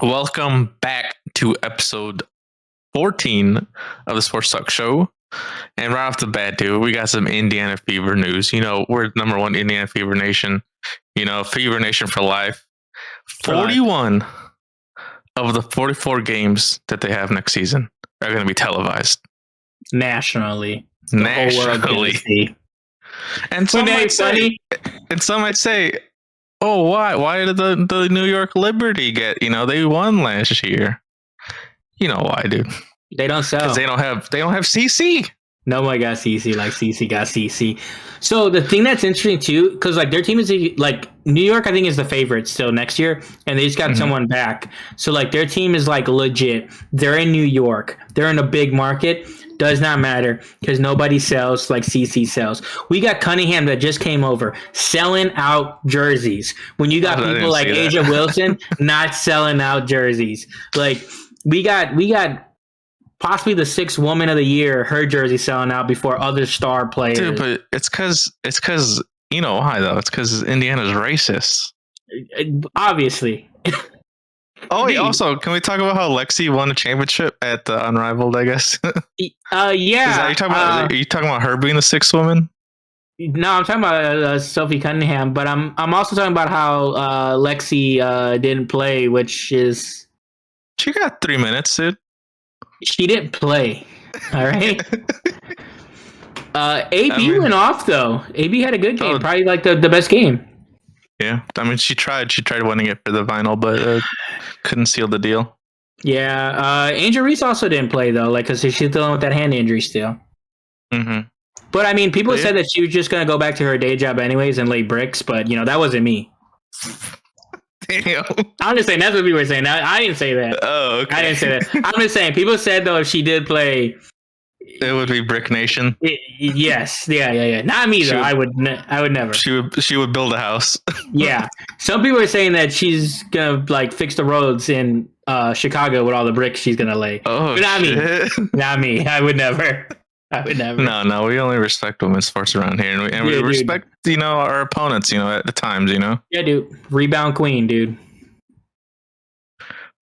Welcome back to episode 14 of the Sports Talk Show. And right off the bat, dude, we got some Indiana Fever news. You know, we're number one Indiana Fever Nation. You know, Fever Nation for life. 41 of the 44 games that they have next season are going to be televised. Nationally. Nationally. And some might say, oh, why? Why did the New York Liberty get? You know, they won last year. You know why, dude? They don't sell. Because they don't have CC. Nobody got CC like CC got CC. So the thing that's interesting too, because like their team is like New York, I think is the favorite still next year, and they just got someone back. So like their team is like legit. They're in New York. They're in a big market. Does not matter because nobody sells like CC sells. We got Cunningham that just came over selling out jerseys. When you got people like Asia Wilson not selling out jerseys. Like we got possibly the 6th woman of the year, her jersey selling out before other star players. Dude, but it's because you know why though? It's because Indiana's racist. Obviously. Oh, wait, also, can we talk about how Lexi won a championship at the Unrivaled, I guess? Yeah. Are you talking about her being the 6th woman? No, I'm talking about Sophie Cunningham, but I'm also talking about how Lexi didn't play, which is... She got 3 minutes, dude. She didn't play, all right? AB went off, though. AB had a good game, probably like the best game. Yeah, I mean, she tried winning it for the vinyl, but couldn't seal the deal. Yeah, Angel Reese also didn't play though, like because she's dealing with that hand injury still. Mm-hmm. But I mean, people said that she was just gonna go back to her day job anyways and lay bricks, but you know that wasn't me. Damn. I'm just saying that's what people were saying. I didn't say that. Oh, okay. I didn't say that. I'm just saying people said though if she did play, it would be Brick Nation. Yes, yeah. Not me though. I would never. She would build a house. Yeah, some people are saying that she's gonna like fix the roads in Chicago with all the bricks she's gonna lay. Oh, but not shit. me. Not me. I would never. No. We only respect women's sports around here, and we respect our opponents. At the times. Yeah, dude. Rebound queen, dude.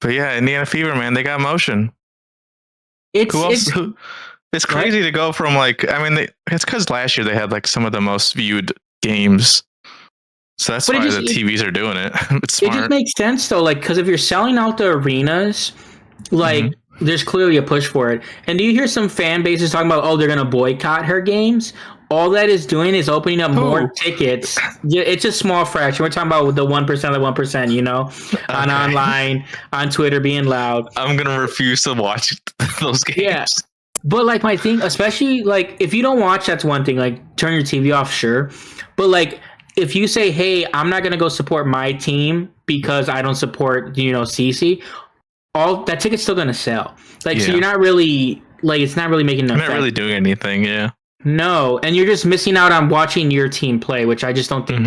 But yeah, Indiana Fever, man, they got motion. It's crazy to go from it's because last year they had like some of the most viewed games, so that's why the TVs are doing it. It's smart. It just makes sense though, like because if you're selling out the arenas, like there's clearly a push for it. And do you hear some fan bases talking about, oh, they're gonna boycott her games? All that is doing is opening up more tickets. It's a small fraction. We're talking about the 1% of the 1%, on online, on Twitter, being loud. I'm gonna refuse to watch those games. Yeah. But like my thing, especially like if you don't watch, that's one thing. Like turn your TV off, sure. But like if you say, "Hey, I'm not gonna go support my team because I don't support CC," all that ticket's still gonna sell. Like so, you're not really it's not really making. You're not really doing anything. Yeah. No, and you're just missing out on watching your team play, which I just don't think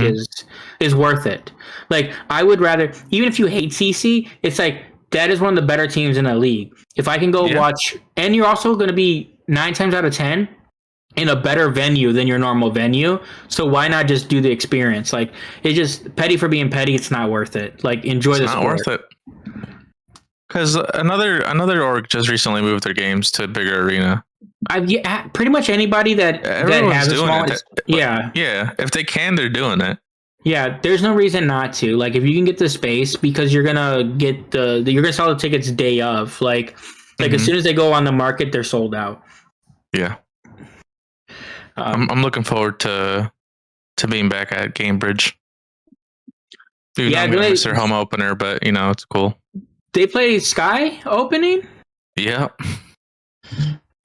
is worth it. Like I would rather, even if you hate CC, it's like. That is one of the better teams in the league. If I can go watch, and you're also going to be 9 times out of 10 in a better venue than your normal venue. So why not just do the experience? Like it's just petty for being petty. It's not worth it. Like enjoy the sport. It's not worth it. Because another org just recently moved their games to a bigger arena. Pretty much anybody that has a small, yeah. If they can, they're doing it. Yeah, there's no reason not to. Like, if you can get the space, because you're gonna get you're gonna sell the tickets day of. Like as soon as they go on the market, they're sold out. Yeah. I'm looking forward to being back at Cambridge. Dude, I'm gonna miss their home opener, but it's cool. They play Sky opening. Yeah.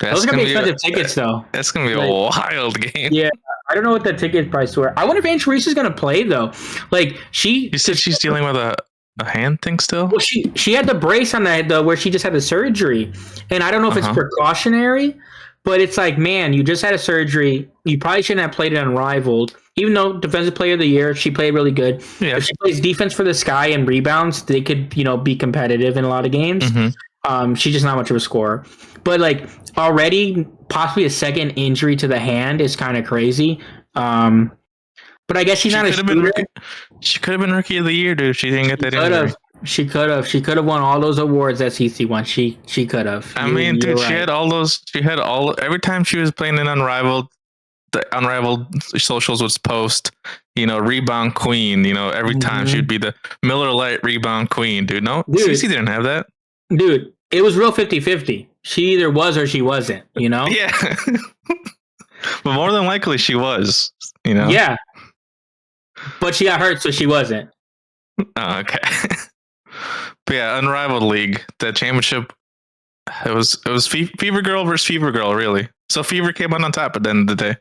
Those are gonna be expensive tickets, though. That's gonna be a wild game. Yeah. I don't know what the ticket price were. I wonder if Angel Reese is going to play, though. Like, you said she's dealing with a hand thing still? Well, she had the brace on that, where she just had the surgery. And I don't know if it's precautionary, but it's like, man, you just had a surgery. You probably shouldn't have played it Unrivaled. Even though Defensive Player of the Year, she played really good. Yeah. If she plays defense for the Sky and rebounds, they could, be competitive in a lot of games. She's just not much of a scorer. But, like, already possibly a second injury to the hand is kind of crazy. But I guess she's not a shooter. She could have been Rookie of the Year, dude. She didn't get that injury. She could have. She could have won all those awards that CC won. She could have. I mean, dude, right. she had all those. She had all every time she was playing in Unrivaled. The Unrivaled socials would post, rebound queen. Every time she'd be the Miller Lite rebound queen, dude. No, CC didn't have that. Dude, it was real 50-50. She either was or she wasn't, Yeah. But more than likely she was, Yeah. But she got hurt, so she wasn't. Oh, okay. But yeah, Unrivaled League, the championship, it was Fever Girl versus Fever Girl, really. So Fever came out on top at the end of the day.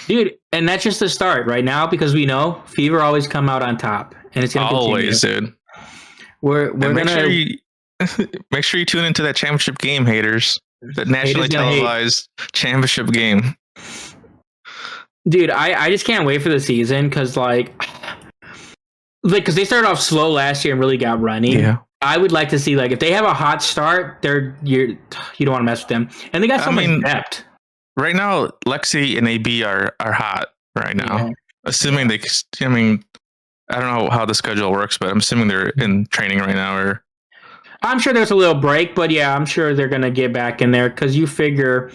Dude, and that's just the start right now, because we know Fever always come out on top, and it's gonna always, continue. dude. We're gonna make sure you tune into that championship game, haters. That nationally televised championship game. Dude, I just can't wait for the season, because because they started off slow last year and really got running. Yeah. I would like to see, if they have a hot start, you don't want to mess with them, and they got so much depth. Right now, Lexi and AB are hot right now. Yeah. Assuming I don't know how the schedule works, but I'm assuming they're in training right now. Or I'm sure there's a little break, but yeah, I'm sure they're gonna get back in there, because you figure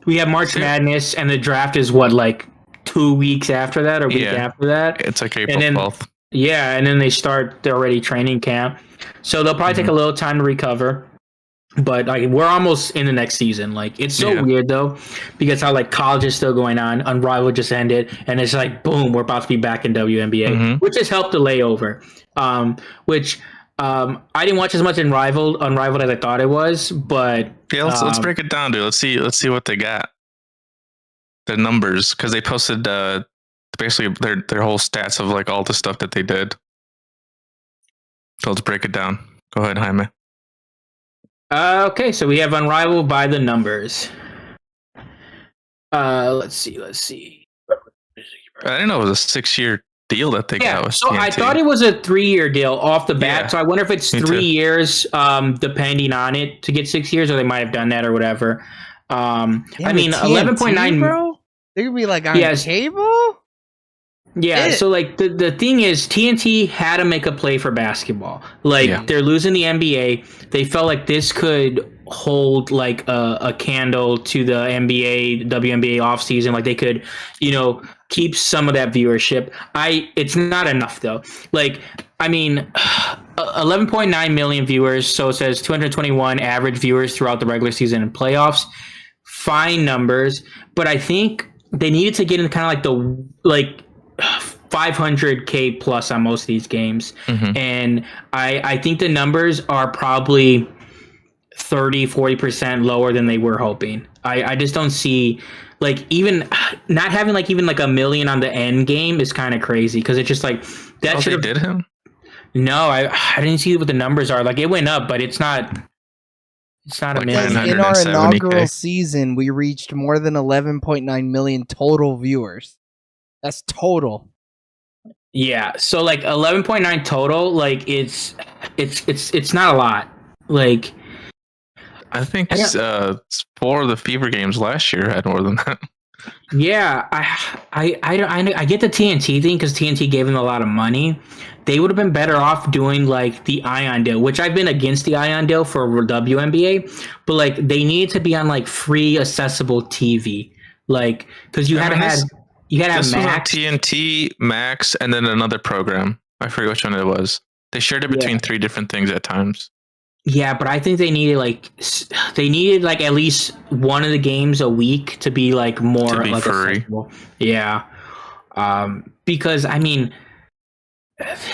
we have March Madness and the draft is 2 weeks after that, or week after that. It's like April 12th. Yeah, and then they start already training camp, so they'll probably take a little time to recover. But we're almost in the next season. It's so weird though, because how college is still going on. Unrivaled just ended, and it's boom, we're about to be back in WNBA, which has helped the layover. Which I didn't watch as much Unrivaled as I thought it was, but yeah, let's break it down, dude. Let's see what they got. The numbers, because they posted basically their whole stats of all the stuff that they did. So let's break it down. Go ahead, Jaime. Okay, so we have Unrivaled by the numbers. Let's see. I didn't know it was a 6-year deal that they got with so TNT. I thought it was a 3-year deal off the bat. Yeah, so I wonder if it's 3 years, depending on it, to get 6 years, or they might have done that or whatever. I mean, 11.9. Bro, they're gonna be on cable. Yeah, so the thing is, TNT had to make a play for basketball. They're losing the NBA. They felt like this could hold a candle to the NBA, WNBA offseason. They could, keep some of that viewership. It's not enough though. 11.9 million viewers. So it says 221 average viewers throughout the regular season and playoffs. Fine numbers, but I think they needed to get into kind of the 500K plus on most of these games. And I think the numbers are probably 30-40% lower than they were hoping. I just don't see even not having even a million on the end game is kind of crazy, because it's just that should have did him. No, I didn't see what the numbers are. It went up, but it's not a million. In our inaugural season, we reached more than 11.9 million total viewers. That's total. Yeah, so 11.9 total, it's not a lot. I think 4 of the Fever games last year had more than that. Yeah, I get the TNT thing, because TNT gave them a lot of money. They would have been better off doing the Ion deal, which I've been against the Ion deal for WNBA, but they needed to be on free accessible TV, because you had to have Max, TNT, Max, and then another program. I forget which one it was. They shared it between 3 different things at times. Yeah, but I think they needed at least one of the games a week to be more to be free. Accessible. Yeah, because I mean,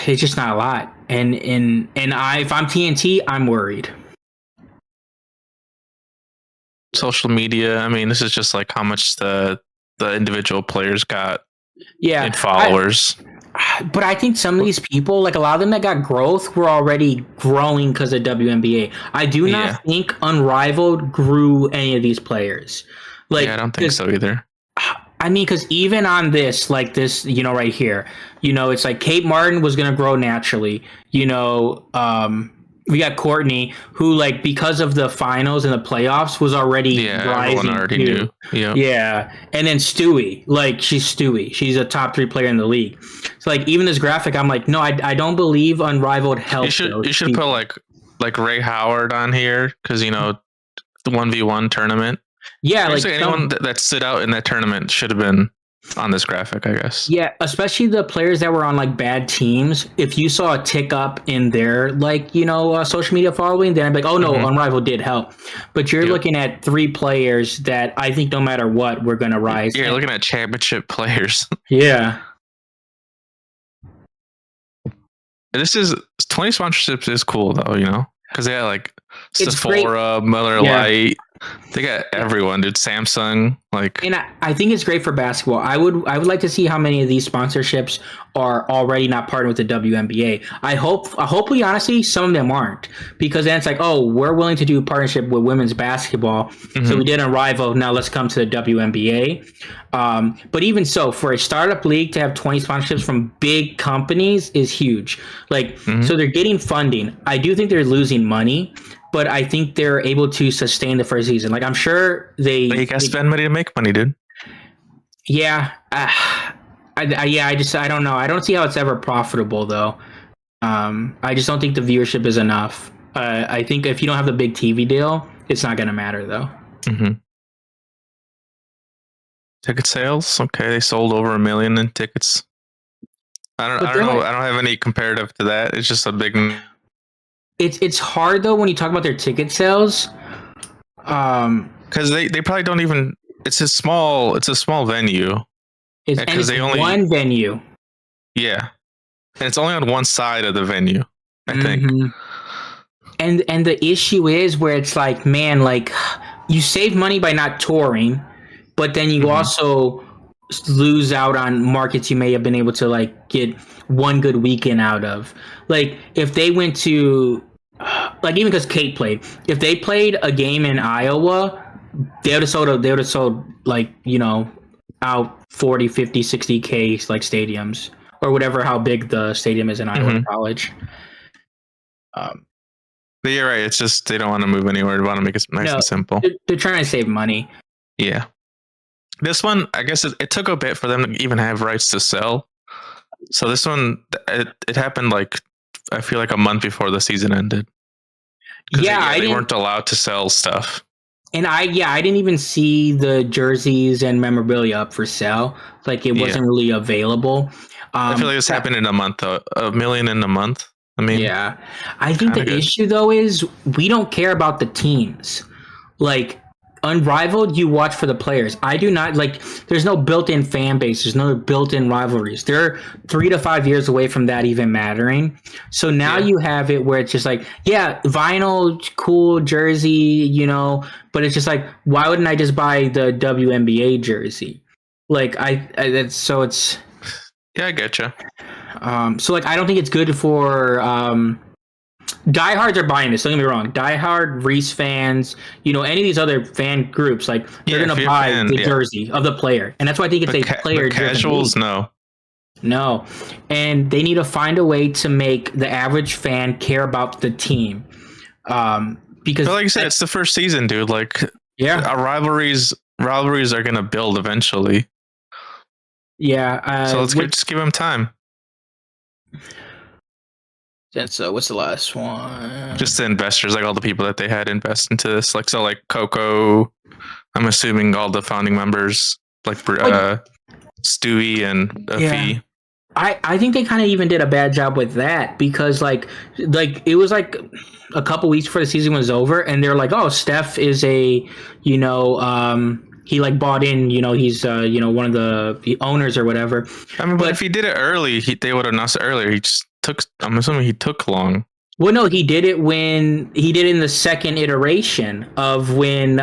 it's just not a lot, and if I'm TNT, I'm worried. Social media. I mean, this is just how much the individual players got. Yeah, in followers. But I think some of these people, a lot of them that got growth, were already growing because of WNBA. I do not think Unrivaled grew any of these players. I don't think so either. I mean, because even on this, this, right here, it's Kate Martin was going to grow naturally. we got Courtney, who like because of the finals and the playoffs was already everyone rising already too. knew. Yeah. Yeah, and then Stewie, like she's Stewie. She's a top 3 player in the league. So like even this graphic, I'm like, no, I don't believe Unrivaled helped. You should put like Ray Howard on here because the 1v1 tournament. Yeah, basically like anyone that stood out in that tournament should have been on this graphic, I guess. Yeah, especially the players that were on like bad teams. If you saw a tick up in their social media following, then I'd be like, oh no, Unrivaled did help. But you're looking at 3 players that I think no matter what, we're gonna rise. You're looking at championship players. Yeah. This is 20 sponsorships is cool though, because they got like Sephora, Miller Lite. They got everyone, dude. Samsung, and I think it's great for basketball. I would like to see how many of these sponsorships are already not partnered with the WNBA. Hopefully, honestly, some of them aren't, because then it's like, oh, we're willing to do a partnership with women's basketball, so we did Unrivaled. Now let's come to the WNBA. But even so, for a startup league to have 20 sponsorships from big companies is huge. So they're getting funding. I do think they're losing money, but I think they're able to sustain the first season. Like I'm sure they gotta spend money to make money, dude. Yeah, I don't know. I don't see how it's ever profitable though. I just don't think the viewership is enough. I think if you don't have the big TV deal, it's not gonna matter though. Ticket sales, okay, they sold over 1 million in tickets. I don't know. I don't have any comparative to that. It's just a big. It's hard though when you talk about their ticket sales, because they probably don't even. It's a small venue. It's only one venue. Yeah, and it's only on one side of the venue, I think. And the issue is where it's like, man, like you save money by not touring, but then you also lose out on markets you may have been able to like get one good weekend out of. Like if they went to even because Kate played, if they played a game in Iowa, they would have sold like out 40, 50, 60K like stadiums or whatever, how big the stadium is in Iowa College. But you're right, it's just they don't want to move anywhere. They want to make it nice and simple. They're trying to save money. Yeah. This one, I guess it took a bit for them to even have rights to sell. So this one, it happened like, I feel like a month before the season ended. Yeah, they weren't allowed to sell stuff. And I didn't even see the jerseys and memorabilia up for sale. Like it wasn't really available. I feel like this happened in a month, though. 1 million in a month. I mean, yeah. I think the issue though is we don't care about the teams. Like Unrivaled, you watch for the players. I do not like. There's no built-in fan base. There's no built-in rivalries. They're 3 to 5 years away from that even mattering. So now you have it where it's just like, yeah, vinyl, cool jersey, but it's just like, why wouldn't I just buy the WNBA jersey? Like it's. Yeah, I get you. So like, I don't think it's good for. Diehards are buying this. Don't get me wrong. Diehard, Reese fans, any of these other fan groups, like they're gonna buy the jersey of the player, and that's why I think it's a player. Casuals, no, and they need to find a way to make the average fan care about the team, because, but like you said, it's the first season, dude. Like, our rivalries are gonna build eventually. Yeah. So let's just give them time. So what's the last one? Just the investors, like all the people that they had invest into this, like Coco. I'm assuming all the founding members, like Stewie and Fee. I think they kind of even did a bad job with that, because like it was like a couple weeks before the season was over, and they're like, oh, Steph is a he like bought in, he's one of the owners or whatever. I mean, but if he did it early, they would have announced it earlier. He just took. I'm assuming he took long. Well, no, he did it in the second iteration of when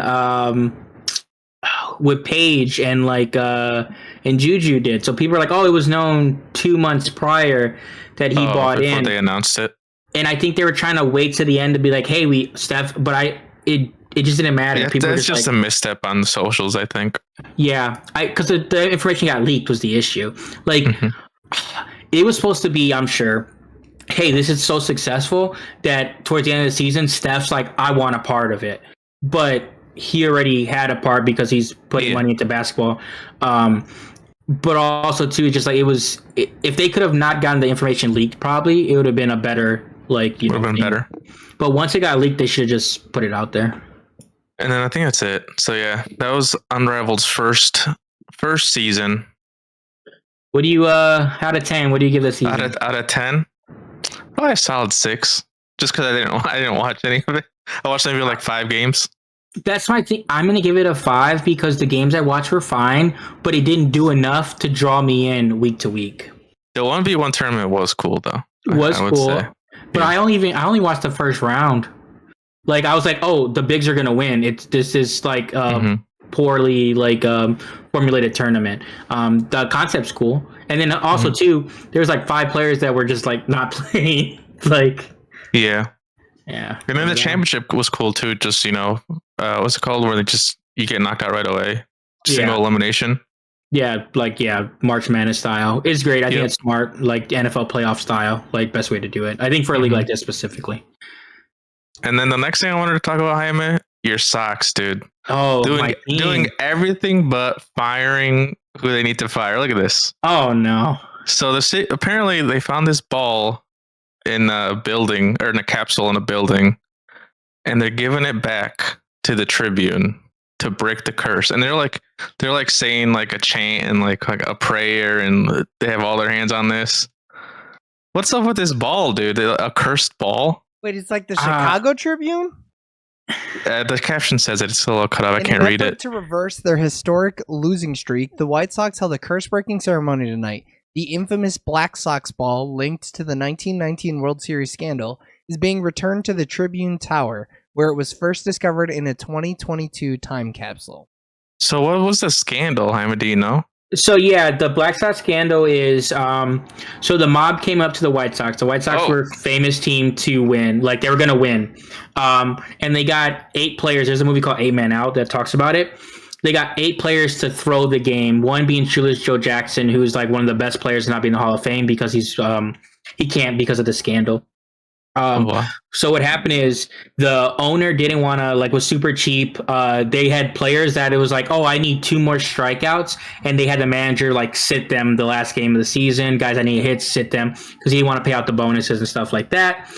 with Paige and and Juju did. So people are like, oh, it was known 2 months prior that he bought before in. They announced it. And I think they were trying to wait to the end to be like, hey, Steph, but it just didn't matter. Yeah, people that's just a misstep on the socials, I think. Yeah, because the information got leaked was the issue. Like, it was supposed to be, I'm sure, hey, this is so successful that towards the end of the season, Steph's like, I want a part of it. But he already had a part because he's putting money into basketball. But also too, just like if they could have not gotten the information leaked, probably it would have been a better would have been better. But once it got leaked, they should have just put it out there. And then I think that's it. So yeah, that was Unrivaled's first season. What do you out of 10? What do you give this season? Out of 10, probably a solid 6. Just because I didn't watch any of it. I watched maybe like 5 games. That's my thing. I'm gonna give it a 5 because the games I watched were fine, but it didn't do enough to draw me in week to week. The 1v1 tournament was cool though. It was cool, say. But yeah. I only watched the first round. Like I was like, oh, the bigs are gonna win. This is like poorly formulated tournament. The concept's cool, and then also too, there's like 5 players that were just like not playing. Yeah. And then the championship was cool too. Just what's it called? Where you get knocked out right away, single elimination. Yeah, March Madness style. It's great. I think it's smart, like NFL playoff style, like best way to do it. I think for a league like this specifically. And then the next thing I wanted to talk about, Jaime, your Sox, dude. Oh, doing everything but firing who they need to fire. Look at this. Oh no. So apparently they found this ball in a building or in a capsule in a building, and they're giving it back to the Tribune to break the curse. And they're like saying like a chant and like a prayer, and they have all their hands on this. What's up with this ball, dude? A cursed ball? Wait, it's like the Chicago Tribune? The caption says it's a little cut off. I can't read it. To reverse their historic losing streak, the White Sox held a curse-breaking ceremony tonight. The infamous Black Sox ball, linked to the 1919 World Series scandal, is being returned to the Tribune Tower, where it was first discovered in a 2022 time capsule. So what was the scandal, Jaime? Do you know? So yeah, the Black Sox scandal is so the mob came up to the White Sox. The White Sox were a famous team to win, like they were gonna win. And they got 8 players. There's a movie called 8 Man Out that talks about it. They got 8 players to throw the game. One being Shoeless Joe Jackson, who's like one of the best players to not be in the Hall of Fame because he can't because of the scandal. So what happened is the owner didn't want to, was super cheap. They had players that it was like, oh, I need 2 more strikeouts. And they had the manager sit them the last game of the season. Guys, I need hits, sit them, because he didn't want to pay out the bonuses and stuff like that.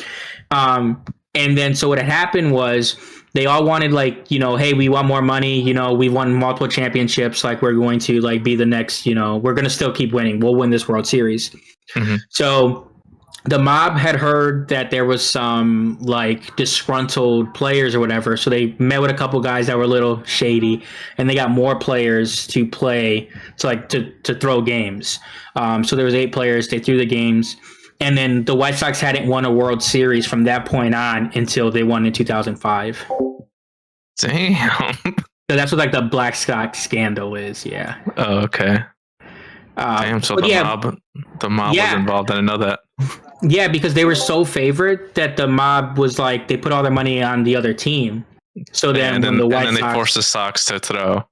And then so what had happened was they all wanted hey, we want more money. We've won multiple championships. We're going to be the next, we're going to still keep winning. We'll win this World Series. Mm-hmm. So the mob had heard that there was some disgruntled players or whatever. So they met with a couple guys that were a little shady, and they got more players to play to throw games. So there was 8 players. They threw the games. And then the White Sox hadn't won a World Series from that point on until they won in 2005. Damn. So that's what the Black Sox scandal is. Yeah. Oh, okay. Damn. So the mob was involved. I didn't know that. Yeah, because they were so favored that the mob was they put all their money on the other team. So then, when the White Sox, they forced the Sox to throw.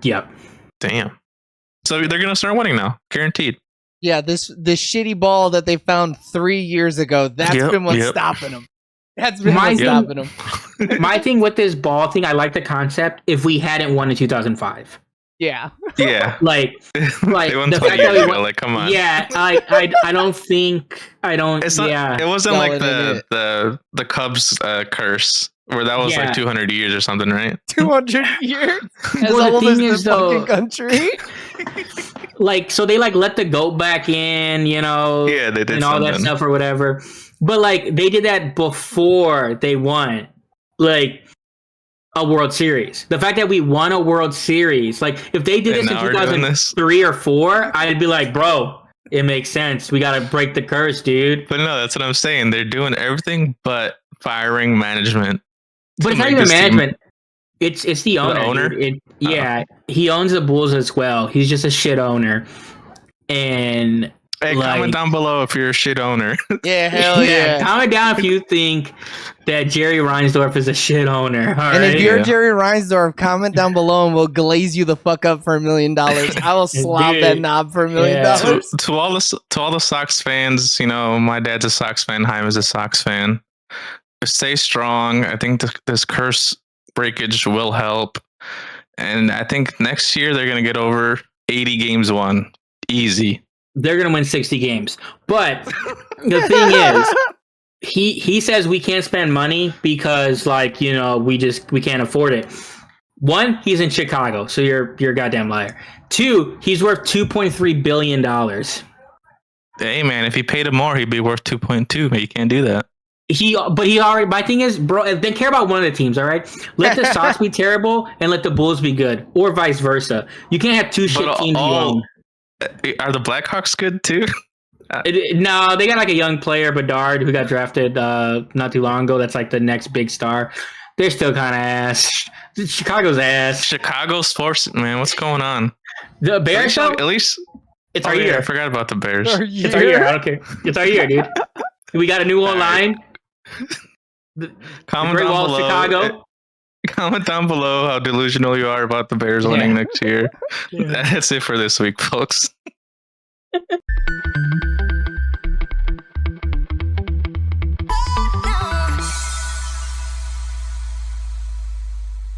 Yep. Damn. So they're gonna start winning now, guaranteed. Yeah, this shitty ball that they found 3 years ago, that's been what's stopping them. That's been what's stopping them. My thing with this ball thing, I like the concept if we hadn't won in 2005. Yeah. Yeah. They won the fact that we won, come on. Yeah, I don't think It's not, it wasn't the Cubs curse where that was 200 years or something, right? 200 years? As old as the fucking country? So they let the goat back in, yeah, they did, and all that stuff or whatever. But they did that before they won a World Series. The fact that we won a World Series, if they did this in 2003 or 4, I'd be like, bro, it makes sense. We got to break the curse, dude. But no, that's what I'm saying. They're doing everything but firing management. But it's not even management. It's the owner. The owner? He owns the Bulls as well. He's just a shit owner. And Hey, Like- comment down below if you're a shit owner. Yeah, hell yeah. Comment down if you think that Jerry Reinsdorf is a shit owner. All And right? if you're Yeah. Jerry Reinsdorf, comment down below and we'll glaze you the fuck up for $1 million. I will slap Dude, that knob for $1 million. yeah. to all the Sox fans, you know, my dad's a Sox fan. Jaime's a Sox fan. Stay strong. I think this curse breakage will help, and I think next year they're gonna get over 80 games won, easy. They're gonna win 60 games. But the thing is, he says we can't spend money because, like, you know, we can't afford it. One, he's in Chicago, so you're a goddamn liar. Two, he's worth $2.3 billion. Hey man, if he paid him more, he'd be worth 2.2. But you can't do that. My thing is, bro, they care about one of the teams, all right? Let the Sox be terrible and let the Bulls be good, or vice versa. You can't have two shit teams you own. Are the Blackhawks good too? No, they got like a young player, Bedard, who got drafted not too long ago. That's like the next big star. They're still kind of ass. Chicago's ass. Chicago sports, man. What's going on? The Bears, At least it's our year. Yeah, I forgot about the Bears. It's our year. I don't care. It's our year, dude. We got a new line. Comment Great down Wall of below. Chicago. Comment down below how delusional you are about the Bears winning next year. Yeah. That's it for this week, folks.